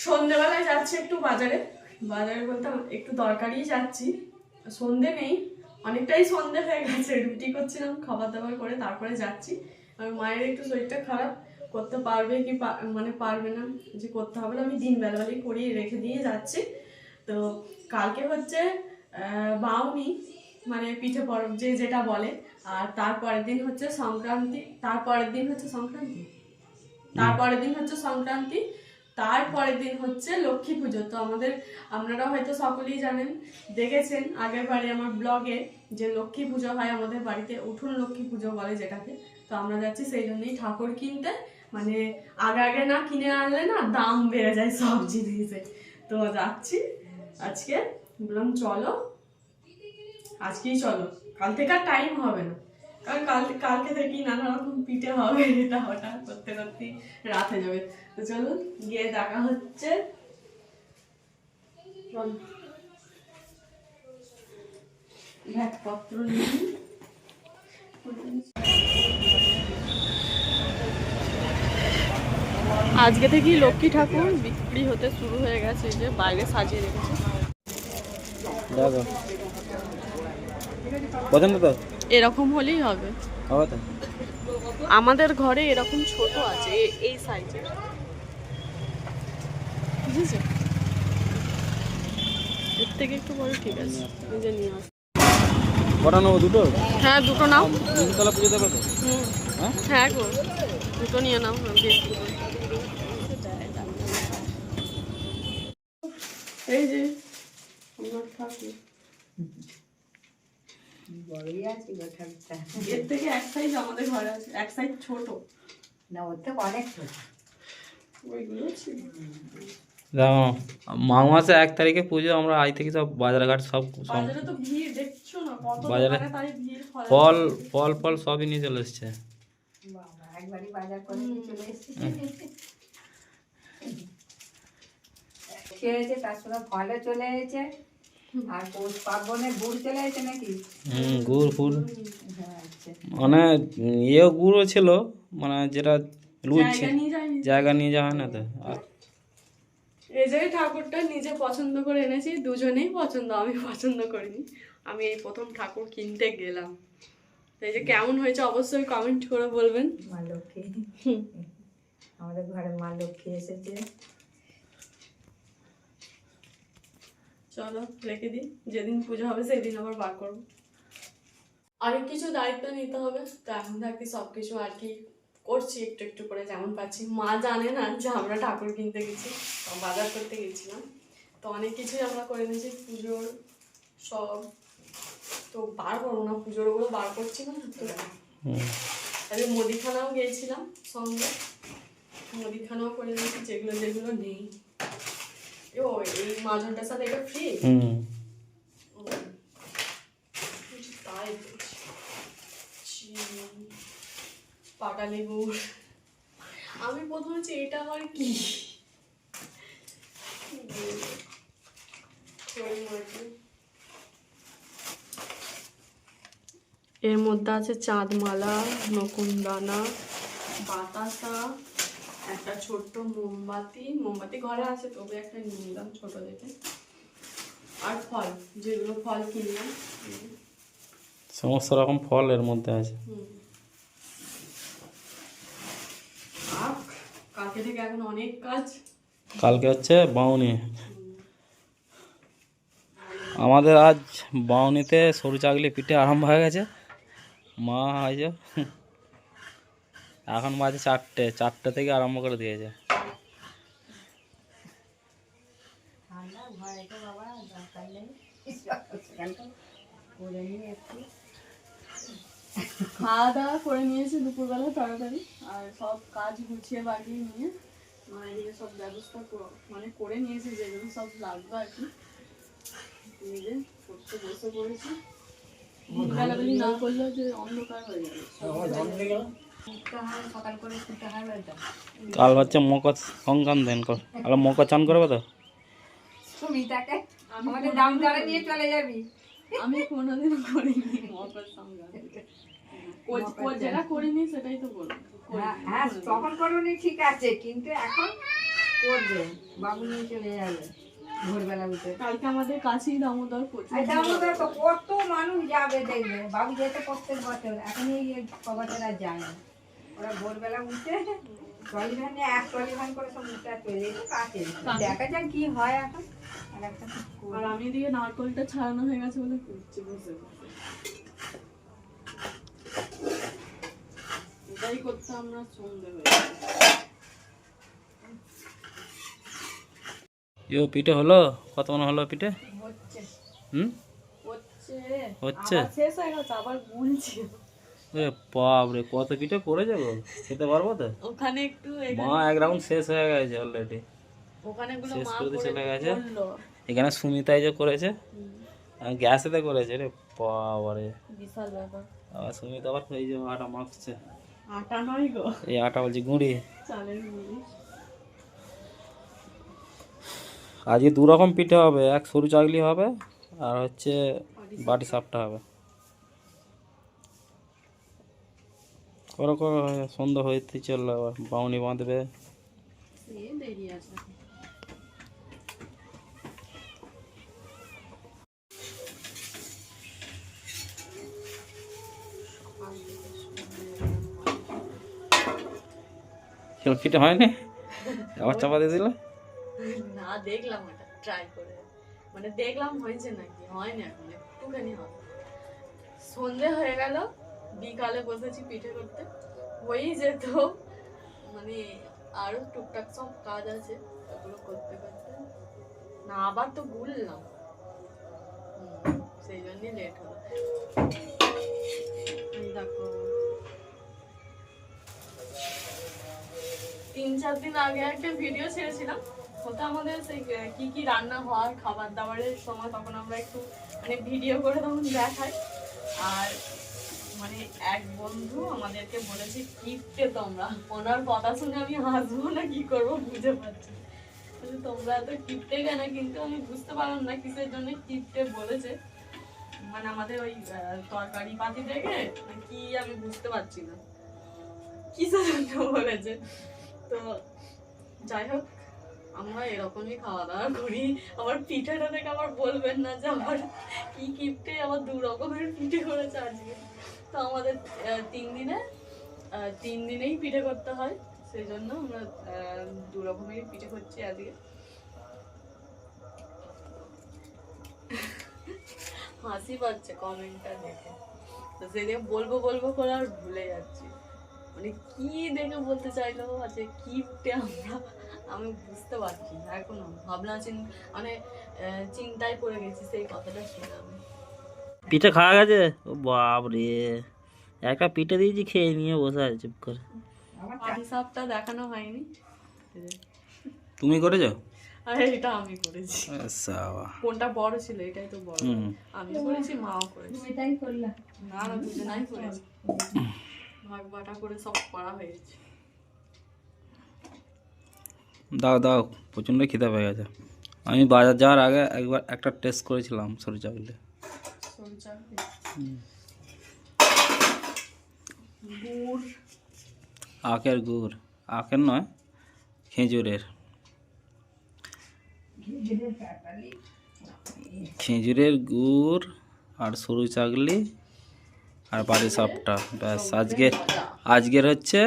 সন্ধ্যেবেলায় যাচ্ছি একটু বাজারে বলতে একটু দরকারই যাচ্ছি। সন্ধে নেই, অনেকটাই সন্ধে হয়ে গেছে, রুটি করছিলাম, খাবার দাবার করে তারপরে যাচ্ছি। আর মায়ের একটু শরীরটা খারাপ, করতে পারবে কি মানে পারবে না, যে করতে হবে না, আমি দিন বেলাবেলি করিয়ে রেখে দিয়ে যাচ্ছি। তো কালকে হচ্ছে বাউনি, মানে পিঠে পরব যেটা বলে। আর তারপরের দিন হচ্ছে সংক্রান্তি, তারপরের দিন হচ্ছে সংক্রান্তি, তারপরের দিন হচ্ছে লক্ষ্মী পুজো। তো আপনারা হয়তো সকলেই জানেন, দেখেছেন আগের বারে আমার ব্লগে, যে লক্ষ্মী পুজো হয় আমাদের বাড়িতে, উঠোন লক্ষ্মী পুজো বলে যেটাকে। তো আমরা যাচ্ছি সেই জন্যই ঠাকুর কিনতে, মানে আগে না কিনে আনলে না দাম বেড়ে যায় সব জিনিসে। তো যাচ্ছি আজকে, বললাম চলো আজকেই চলো, কাল থেকে আর টাইম হবে না, কারণ কালকে থেকেই নানা রকম পিঠে হবে, এটা ওটা করতে করতে রাত হয়ে যাবে। তো চলুন গিয়ে দেখা হচ্ছে। ব্যাগপত্র নিয়ে আজকে থেকেই লক্ষ্মী ঠাকুর বিক্রি হতে শুরু হয়ে গেছে, যে বাইরে সাজিয়ে রেখেছে। এরকম হলেই হবে। আমাদের ঘরে এরকম ছোট আছে, এই সাইজে, বুঝেছো? এর থেকে একটু বড় ঠিক আছে, নিজে নিয়ে আস। কটা নেবো? দুটো? হ্যাঁ দুটো নাও। নিমতলা পুজো দেবে তো? হ্যাঁ গো, দুটো নিয়ে নাও। এই যে আমার ঠাকুর, বড়ই আছে গো ঠাকুরটা। এর থেকে এক সাইজ আমাদের ঘরে আছে, এক সাইজ ছোট না, ওর থেকে অনেক ছোট। ওইগুলো ছিল। মাঘ মাসে 1 তারিখে পুজো, আমরা আজ থেকে সব বাজারঘাট সব বাজারে তো ভিড় দেখছো না কত, বাজারে দোকানে তাই ভিড়। ফল সবই নিয়ে চলে এসছে। বাবা, একবারই বাজার করে নিয়ে চলে এসেছি। খেয়েছে, তার সঙ্গে ফলে চলে এসেছে, আর পৌষ পার্বণে গুড় চলে এসেছে নাকি? গুড় ফুল, হ্যাঁ, আচ্ছা। মানে গুড়ও ছিল, মানে যেটা জায়গা নিয়ে যাওয়া হয় না তো। এই যে ঠাকুরটা নিজে পছন্দ করে এনেছি, দুজনেই পছন্দ, আমি পছন্দ করিনি। আমি এই প্রথম ঠাকুর কিনতে গেলাম। এই যে কেমন হয়েছে অবশ্যই কমেন্ট করে বলবেন। মা লক্ষ্মী, আমাদের ঘরে মা লক্ষ্মী এসেছে। চলো রেখে দিই, যেদিন পুজো হবে সেদিন আবার বার করবো। অনেক কিছু দায়িত্ব নিতে হবে, তো এখন থাকতে সবকিছু আর কি করছি একটু একটু করে যেমন পাচ্ছি। মা জানে না যে আমরা ঠাকুর কিনতে গেছি, বাজার করতে গেছিলাম। তো অনেক কিছুই আমরা করে নিয়েছি পুজোর সব, তো বার করবো না, পুজোর ওগুলো বার করছি না। তো আমি মুদিখানাও গিয়েছিলাম সঙ্গে, মুদিখানাও করে নিয়েছি যেগুলো যেগুলো নেই। ও এই মাজনটার সাথে এটা ফ্রি, তাই পাকা লেবু। আমি প্রথমে হচ্ছে এটা আমার কি, এর মধ্যে আছে চাঁদমালা, নকুনদানা, বাতাসা, একটা ছোট্ট মোমবাতি ঘরে আছে, তবে একটা নিয়ে নিলাম ছোট দেখে, আর ফল, যেগুলো ফল কিনলাম, সমস্ত রকম ফল এর মধ্যে আছে। কালকে থেকে এখন অনেক কাজ। কালকে হচ্ছে বাউনি, আমাদের আজ বাউনিতে সরু চাগলি পিঠে আরম্ভ হয়ে গেছে। মা হয়েছে এখন বাজে 4টে থেকে আরম্ভ করে দিয়েছে। খাওয়া দাওয়া করে নিয়েছি দুপুরবেলা তাড়াতাড়ি, আর সব কাজ গুছিয়ে বাগিয়ে নিয়ে এদিকে সব ব্যবস্থা মানে করে নিয়েছি, যেগুলো সব লাগবে আর কি নিজে করতে বসে পড়েছি। বেলাবেলি না করলেও যে অন্ধকার হয়ে যাবে। কাল হচ্ছে মকর সংক্রান্তি, আর মকর চান করবে তো। আমি কোনোদিনও করিনি মকর সংক্রান্তি, যেটা করিনি সেটাই তো বলবো। হ্যাঁ তখন করোনি ঠিক আছে, কিন্তু এখন করবে, বাবু নিয়ে চলে যাবে ভোরবেলা উঠে। কালকে আমাদের কাছেই দামোদর প্রচুর আর দামোদর তো কত মানুষ যাবে দেখবে, বাবু যেতে প্রত্যেক বছর, এখন এই কবছর আর যায় না। ওরা ভোরবেলা উঠে ট্রলি ভ্যানে এক ট্রলি ভ্যান করে সব উঠে আর চলে যেতে কাছে। দেখা যাক কি হয় এখন। আর একটা ঠিক করবো। আর আমি এদিকে নারকলটা ছাড়ানো হয়ে গেছে বলে করছি বসে বসে। এটাই করতে আমরা সন্ধে হয়ে গেছে। ইয়ো পিঠে হলো? কত মনে হলো পিঠে? হচ্ছে হুম, হচ্ছে হচ্ছে? আবার শেষ হয়ে গেছে, আবার গুনছি। এ বাপরে, কত পিঠে করেছে গো, খেতে পারবো তো? ওখানে একটু মা এক রাউন্ড শেষ হয়ে গেছে অলরেডি, ওখানে গুলো শেষ মা করে দিয়ে করে চলে গেছে। করলো। এখানে সুমিতাই যে করেছে, গ্যাসেতে করেছে রে বাবারে। বিশাল ব্যাপার। আবার সুমিতা আবার এই যে আটা মাখছে, আটা নয় গো, এই আটা বলছি গুঁড়ি। চালের গুঁড়ি। আজকে দু রকম পিঠে হবে, এক সরু চাগলি হবে আর হচ্ছে বাটি সাপটা হবে। করো করো, সন্ধ্যা হইতে চললো, আবার বাউনি বাঁধবে। এই দেরি আছে। কেউ পিঠে হয়নি, আবার চাপা দিয়ে দিলে। না দেখলাম ওটা ট্রাই করে, মানে দেখলাম হয়েছে নাকি, হয়নি এখন, একটুখানি হবে। সন্ধে হয়ে গেল, বিকালে বসেছি পিঠে করতে, হয়েই যেত, মানে আরো টুকটাক সব কাজ আছে ওগুলো করতে করতে। না আবার তো গুললাম, সেই জন্যই লেট হলো। এই দেখো 3-4 দিন আগে একটা ভিডিও ছেড়েছিলাম, ওটা আমাদের সেই কি কি রান্না হয় খাবার দাবারের সময়, তখন আমরা একটু মানে ভিডিও করে তখন দেখাই। আর মানে এক বন্ধু আমাদেরকে বলেছে কিপটে তোমরা, ওনার কথা শুনে আমি হাসবো না কি করবো বুঝে পাচ্ছি না। বলছে, তোমরা এত কিপটে কেন, কিন্তু আমি বুঝতে পারলাম না কিসের জন্য কিপটে বলেছে, মানে আমাদের ওই তরকারি পাতি দেখে কি আমি বুঝতে পারছি না কিসের জন্য বলেছে। তো যাই হোক, আমরা এরকমই খাওয়া দাওয়া করি। আবার পিঠেটা দেখে আবার বলবেন না যে আমার কি কিপটে, আবার 2 রকমের পিঠে করেছে আজকে। তো আমাদের 3 দিনেই পিঠে করতে হয়, সেই জন্য আমরা 2 রকমের পিঠে করছি আজকে। হাসি পাচ্ছে কমেন্টটা দেখে, তো সেদিকে বলবো বলবো করে আর ভুলে যাচ্ছি, মানে কি দেখে বলতে চাইলো যে কিপটে আমরা, আমি বুঝতে পারছি না এখনো, ভাবনা মানে চিন্তায় পড়ে গেছি সেই কথাটা শুনে আমি। পিঠে খাওয়া গেছে? ও বাপরে, একটা পিঠে দিয়েছি, খেয়ে নিয়ে বসে আছে চুপ করে। হিসাবটা দেখানো হয়নি, তুমি করেছো? আরে এটা আমি করেছি। সাবা, কোনটা বড় ছিল এটাই তো বড়, হুম। আমি করেছি মাও করেছি। এটাই করলাম। না না দুজনাই করেছি, ভাগ বাটা করে সব করা হয়েছে। দাও দাও, প্রচণ্ড খিদে পেয়ে গেছে। আমি বাজার যাওয়ার আগে একবার একটা টেস্ট করেছিলাম সরু চাউলে, গুড়, আখের গুড়, আখের নয় খেজুরের, খেজুরের গুড় আর সরু চাগলি আর বাড়ি সাপটা, ব্যাস আজকের হচ্ছে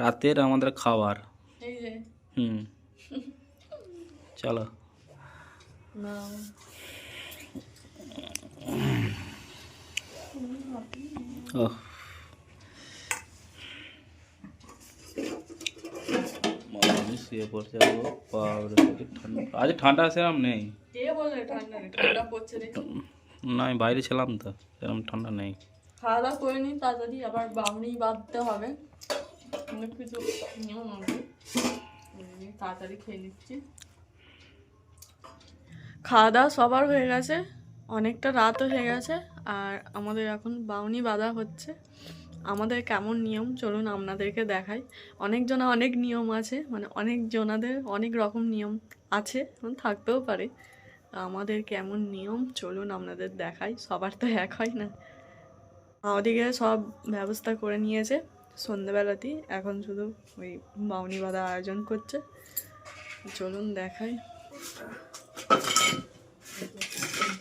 রাতের আমাদের খাবার। এই যে হুম, চলো। না ও শুয়ে পড়ছে, আজ ঠান্ডা সেরকম নেই। কে বললে ঠান্ডা নেই? ঠান্ডা পড়ছে দেখি। না, আমি বাইরে ছিলাম তো, সেরকম ঠান্ডা নেই। খাওয়া দাওয়া করে নিই তাড়াতাড়ি, আবার বাউনি বাঁধতে হবে, অনেক কিছু নিয়ম আছে, তাড়াতাড়ি খেয়ে নিচ্ছি। খাওয়া দাওয়া সবার হয়ে গেছে, অনেকটা রাতও হয়ে গেছে, আর আমাদের এখন বাউনি বাঁধা হচ্ছে। আমাদের কেমন নিয়ম চলুন আপনাদেরকে দেখাই। অনেকজনা অনেক নিয়ম আছে, মানে অনেকজনাদের অনেক রকম নিয়ম আছে, থাকতেও পারে। আমাদের কেমন নিয়ম চলুন আপনাদের দেখাই, সবার তো এক হয় না। ওদিকে সব ব্যবস্থা করে নিয়েছে সন্ধ্যেবেলাতেই, এখন শুধু ওই বাউনি বাঁধা আয়োজন করছে। চলুন দেখাই।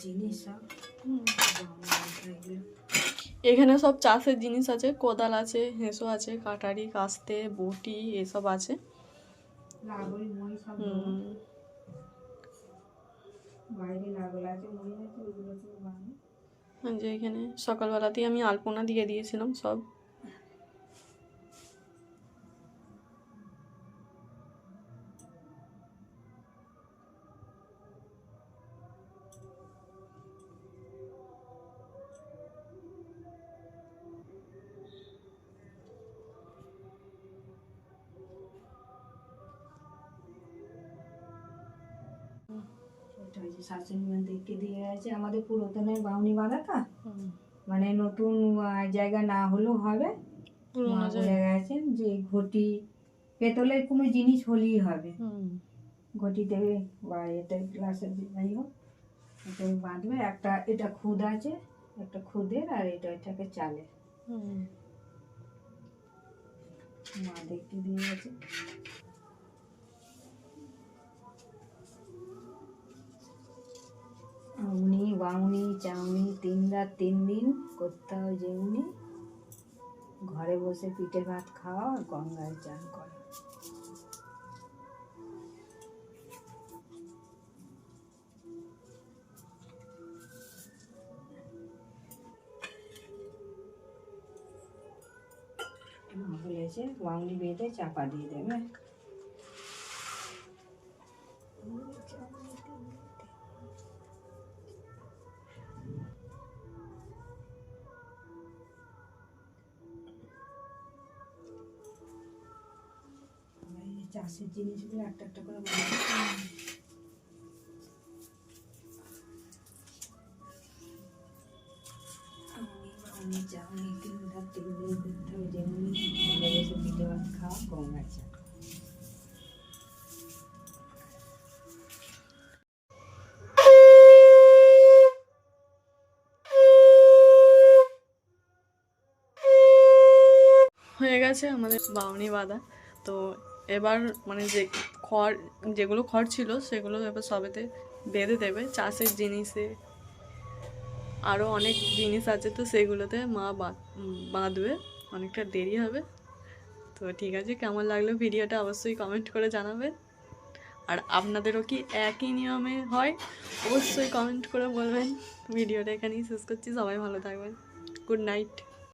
জিনিস সব এখানে সব চাষের জিনিস আছে, কোদাল আছে, হেঁসো আছে, কাটারি, কাস্তে, বটি এসব আছে। লাগল মই সব বাইরে লাগল আছে, মই আছে, ওগুলো সব বানানো। যে এখানে সকালবেলাতেই আমি আলপনা দিয়ে দিয়েছিলাম সব। এটা হচ্ছে শাশুড়ি মন্দিরকে দিয়ে আছে আমাদের পুরাতনের বাউনি বাঁধাটা, মানে নতুন জায়গা না হলেও হবে। মা বলে গেছেন যে ঘটি পেতলের কোনো জিনিস হলেই হবে, ঘটি দেবে বা এটা গ্লাসের যাই হোক, এটা বাঁধবে। একটা এটা খুদ আছে, একটা খুদের, আর এটাকে চালের। মা দেখতে দিয়ে গেছে। উনি বাউনি চাউনি 3 রাত 3 দিন করতে হয়, যে উনি ঘরে বসে পিঠে ভাত খাওয়া আর গঙ্গায় চান করা। মা বলেছে বাউনি বেঁধে চাপা দিয়ে দেবে। চাষের জিনিসগুলো একটা একটা করে আমি চাউনি 3 রাত 3 দিন করতে হবে, যেমনি ঘরে বসে পিঠে ভাত খাওয়া গঙ্গার চা। হয়ে গেছে আমাদের বাউনি বাঁধা। তো এবার মানে যে খড়, যেগুলো খড় ছিল সেগুলো এবার সবেতে বেঁধে দেবে। চাষের জিনিসে আরও অনেক জিনিস আছে, তো সেগুলোতে মা বাঁধবে। অনেকটা দেরি হবে। তো ঠিক আছে, কেমন লাগলো ভিডিওটা অবশ্যই কমেন্ট করে জানাবেন। আর আপনাদেরও কি একই নিয়মে হয় অবশ্যই কমেন্ট করে বলবেন। ভিডিওটা এখানেই শেষ করছি, সবাই ভালো থাকবেন। Good night.